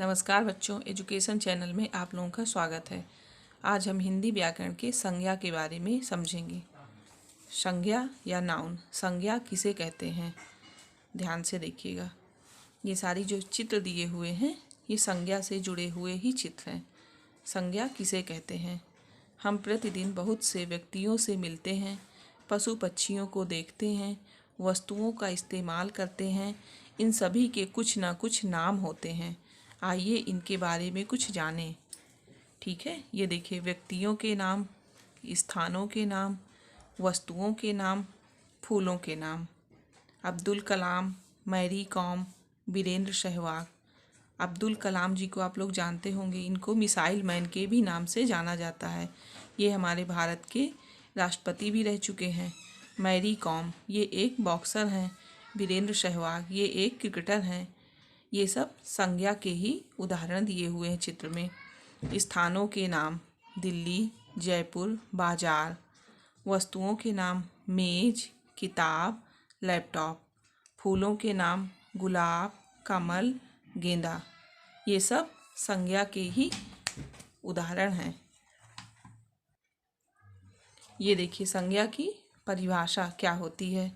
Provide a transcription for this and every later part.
नमस्कार बच्चों, education channel में आप लोगों का स्वागत है। आज हम हिंदी व्याकरण के संज्ञा के बारे में समझेंगे। संज्ञा या नाउन, संज्ञा किसे कहते हैं? ध्यान से देखिएगा। ये सारी जो चित्र दिए हुए हैं ये संज्ञा से जुड़े हुए ही चित्र हैं। संज्ञा किसे कहते हैं? हम प्रतिदिन बहुत से व्यक्तियों से मिलते हैं, पशु पक्षियों को देखते हैं, वस्तुओं का इस्तेमाल करते हैं। इन सभी के कुछ ना कुछ नाम होते हैं। आइए इनके बारे में कुछ जानें। ठीक है, ये देखिए, व्यक्तियों के नाम, स्थानों के नाम, वस्तुओं के नाम, फूलों के नाम। Abdul Kalam, Mary com, Virendra Sehwag. अब्दुल कलाम जी को आप लोग जानते होंगे, इनको मिसाइल मैन के भी नाम से जाना जाता है। ये हमारे भारत के राष्ट्रपति भी रह चुके हैं। मैरी कॉम ये एक बॉक्सर हैं। वीरेंद्र सहवाग ये एक क्रिकेटर हैं। ये सब संज्ञा के ही उदाहरण दिए हुए हैं चित्र में। स्थानों के नाम दिल्ली, जयपुर, बाजार। वस्तुओं के नाम मेज, किताब, लैपटॉप। फूलों के नाम गुलाब, कमल, गेंदा। ये सब संज्ञा के ही उदाहरण हैं। ये देखिए, संज्ञा की परिभाषा क्या होती है।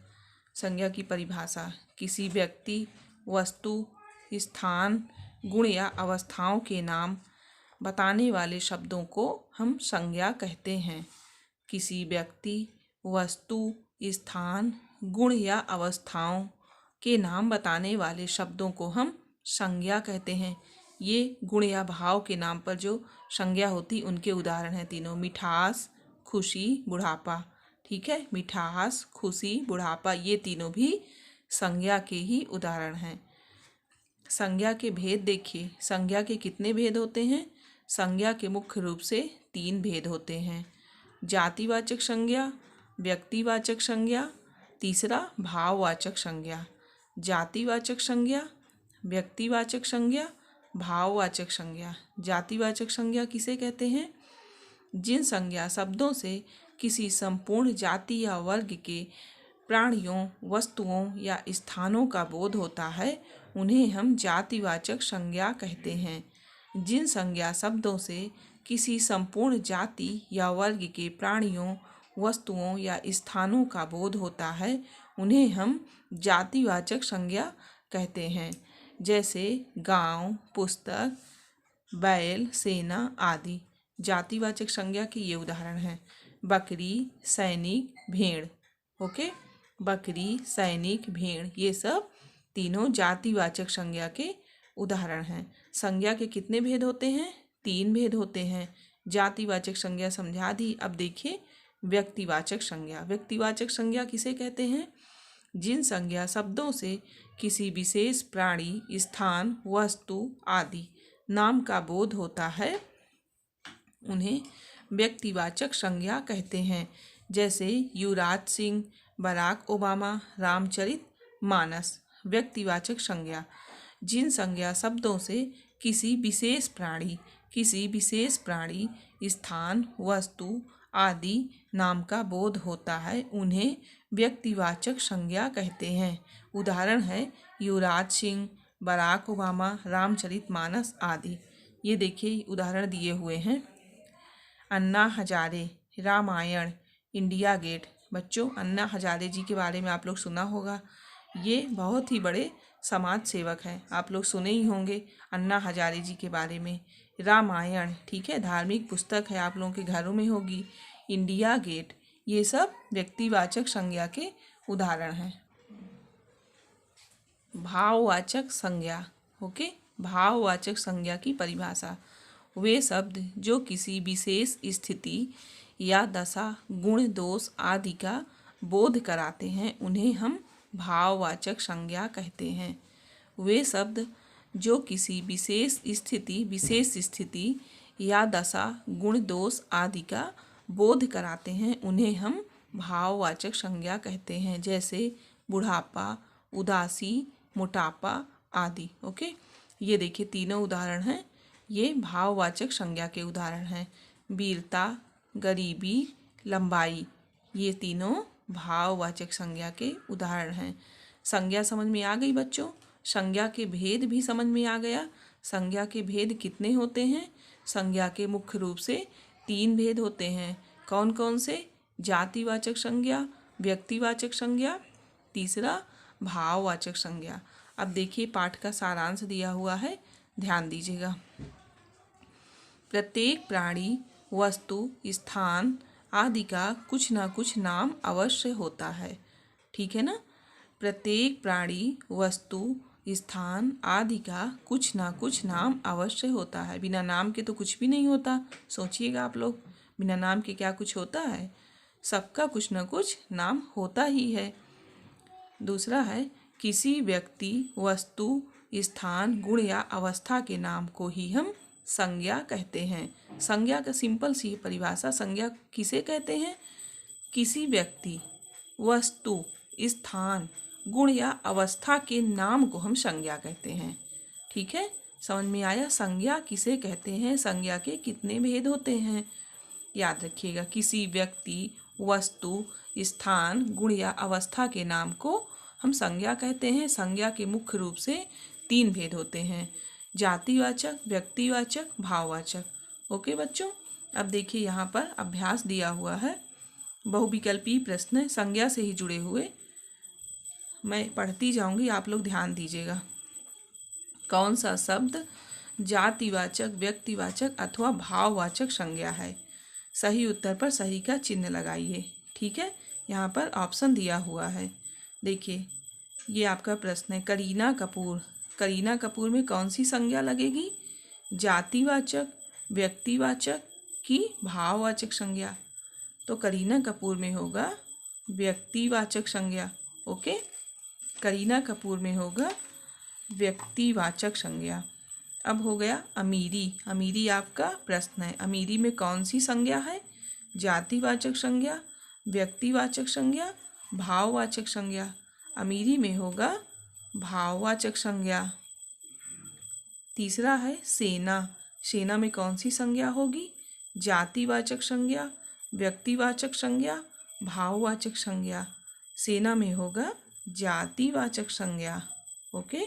संज्ञा की परिभाषा किसी व्यक्ति, वस्तु, स्थान, गुण या अवस्थाओं के नाम बताने वाले शब्दों को हम संज्ञा कहते हैं। किसी व्यक्ति, वस्तु, स्थान, गुण या अवस्थाओं के नाम बताने वाले शब्दों को हम संज्ञा कहते हैं। ये गुण या भाव के नाम पर जो संज्ञा होती उनके उदाहरण हैं तीनों। मिठास, खुशी, बुढ़ापा। ठीक है, मिठास, खुशी, बुढ़ापा ये तीनों भी संज्ञा के ही उदाहरण हैं। संज्ञा के भेद देखिए। संज्ञा के कितने भेद होते हैं? संज्ञा के मुख्य रूप से 3 भेद होते हैं। जातिवाचक संज्ञा, व्यक्तिवाचक संज्ञा, तीसरा भाववाचक संज्ञा। जातिवाचक संज्ञा, व्यक्तिवाचक संज्ञा, भाववाचक संज्ञा। जातिवाचक संज्ञा किसे कहते हैं? जिन संज्ञा शब्दों से किसी संपूर्ण जाति या वर्ग के प्राणियों, वस्तुओं या स्थानों का बोध होता है उन्हें हम जातिवाचक संज्ञा कहते हैं। जिन संज्ञा शब्दों से किसी संपूर्ण जाति या वर्ग के प्राणियों, वस्तुओं या स्थानों का बोध होता है उन्हें हम जातिवाचक संज्ञा कहते हैं। जैसे गांव, पुस्तक, बैल, सेना आदि। जातिवाचक संज्ञा के ये उदाहरण हैं। बकरी, सैनिक, भेड़। ओके, बकरी, सैनिक, भेड़ ये सब तीनों जातिवाचक संज्ञा के उदाहरण हैं। संज्ञा के कितने भेद होते हैं? 3 भेद होते हैं। जातिवाचक संज्ञा समझा दी। अब देखिए व्यक्तिवाचक संज्ञा। व्यक्तिवाचक संज्ञा किसे कहते हैं? जिन संज्ञा शब्दों से किसी विशेष प्राणी, स्थान, वस्तु आदि नाम का बोध होता है उन्हें व्यक्तिवाचक संज्ञा कहते हैं। जैसे युवराज सिंह, बराक ओबामा, रामचरित मानस। व्यक्तिवाचक संज्ञा जिन संज्ञा शब्दों से किसी विशेष प्राणी, स्थान, वस्तु आदि नाम का बोध होता है उन्हें व्यक्तिवाचक संज्ञा कहते हैं। उदाहरण है युवराज सिंह, बराक ओबामा, रामचरित मानस आदि। ये देखिए उदाहरण दिए हुए हैं। Anna Hazare, Ramayan, India gate. बच्चों, अन्ना हजारे जी के बारे में आप लोग सुना होगा। ये बहुत ही बड़े समाज सेवक हैं। आप लोग सुने ही होंगे अन्ना हजारे जी के बारे में। रामायण, ठीक है, धार्मिक पुस्तक है, आप लोगों के घरों में होगी। इंडिया गेट, ये सब व्यक्तिवाचक संज्ञा के उदाहरण हैं। भाववाचक संज्ञा। ओके, भाववाचक संज्ञा की परिभाषा वे शब्द जो किसी विशेष स्थिति या दशा, गुण, दोष आदि का बोध कराते हैं उन्हें हम भाववाचक संज्ञा कहते हैं। वे शब्द जो किसी विशेष स्थिति या दशा, गुण, दोष आदि का बोध कराते हैं उन्हें हम भाववाचक संज्ञा कहते हैं। जैसे बुढ़ापा, उदासी, मोटापा आदि। ओके, ये देखिए तीनों उदाहरण हैं। ये भाववाचक संज्ञा के उदाहरण हैं। वीरता, गरीबी, लंबाई ये तीनों भाववाचक संज्ञा के उदाहरण हैं। संज्ञा समझ में आ गई बच्चों? संज्ञा के भेद भी समझ में आ गया। संज्ञा के भेद कितने होते हैं? संज्ञा के मुख्य रूप से 3 भेद होते हैं। कौन कौन से? जातिवाचक संज्ञा, व्यक्तिवाचक संज्ञा, तीसरा भाववाचक संज्ञा। अब देखिए पाठ का सारांश दिया हुआ है, ध्यान दीजिएगा। प्रत्येक प्राणी, वस्तु, स्थान आदि का कुछ ना कुछ नाम अवश्य होता है। ठीक है ना? प्रत्येक प्राणी, वस्तु, स्थान आदि का कुछ ना कुछ नाम अवश्य होता है। बिना नाम के तो कुछ भी नहीं होता। सोचिएगा आप लोग, बिना नाम के क्या कुछ होता है? सबका कुछ ना कुछ नाम होता ही है। दूसरा है, किसी व्यक्ति, वस्तु, स्थान, गुण या अवस्था के नाम को ही हम संज्ञा कहते हैं। संज्ञा का सिंपल सी परिभाषा, संज्ञा किसे कहते हैं? किसी व्यक्ति, वस्तु, स्थान, गुण या अवस्था के नाम को हम संज्ञा कहते हैं। ठीक है, समझ में आया? संज्ञा किसे कहते हैं, संज्ञा के कितने भेद होते हैं, याद रखिएगा। किसी व्यक्ति, वस्तु, स्थान, गुण या अवस्था के नाम को हम संज्ञा कहते हैं। संज्ञा के मुख्य रूप से 3 भेद होते हैं, जातिवाचक, व्यक्तिवाचक, भाववाचक। ओके बच्चों, अब देखिए यहाँ पर अभ्यास दिया हुआ है, बहुविकल्पीय प्रश्न संज्ञा से ही जुड़े हुए। मैं पढ़ती जाऊंगी, आप लोग ध्यान दीजिएगा। कौन सा शब्द जातिवाचक, व्यक्तिवाचक अथवा भाववाचक संज्ञा है? सही उत्तर पर सही का चिन्ह लगाइए। ठीक है, यहाँ पर ऑप्शन दिया हुआ है। देखिए ये आपका प्रश्न है, करीना कपूर। करीना कपूर में कौन सी संज्ञा लगेगी? जातिवाचक, व्यक्तिवाचक की भाववाचक संज्ञा? तो करीना कपूर में होगा व्यक्तिवाचक संज्ञा। ओके, करीना कपूर में होगा व्यक्तिवाचक संज्ञा। अब हो गया अमीरी। अमीरी आपका प्रश्न है, अमीरी में कौन सी संज्ञा है? जातिवाचक संज्ञा, व्यक्तिवाचक संज्ञा, भाववाचक संज्ञा? अमीरी में होगा भाववाचक संज्ञा। तीसरा है सेना। सेना में कौन सी संज्ञा होगी? जातिवाचक संज्ञा, व्यक्तिवाचक संज्ञा, भाववाचक संज्ञा? सेना में होगा जातिवाचक संज्ञा। ओके।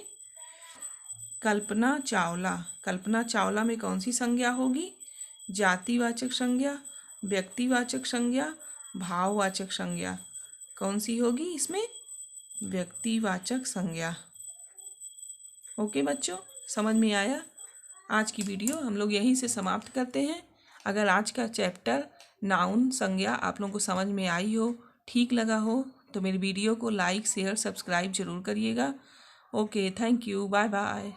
कल्पना चावला। कल्पना चावला में कौन सी संज्ञा होगी? जातिवाचक संज्ञा, व्यक्तिवाचक संज्ञा, भाववाचक संज्ञा? कौन सी होगी इसमें? व्यक्तिवाचक संज्ञा। ओके बच्चों, समझ में आया? आज की वीडियो हम लोग यहीं से समाप्त करते हैं। अगर आज का चैप्टर नाउन संज्ञा आप लोगों को समझ में आई हो, ठीक लगा हो, तो मेरी वीडियो को लाइक, शेयर, सब्सक्राइब जरूर करिएगा। Okay, thank you, bye bye.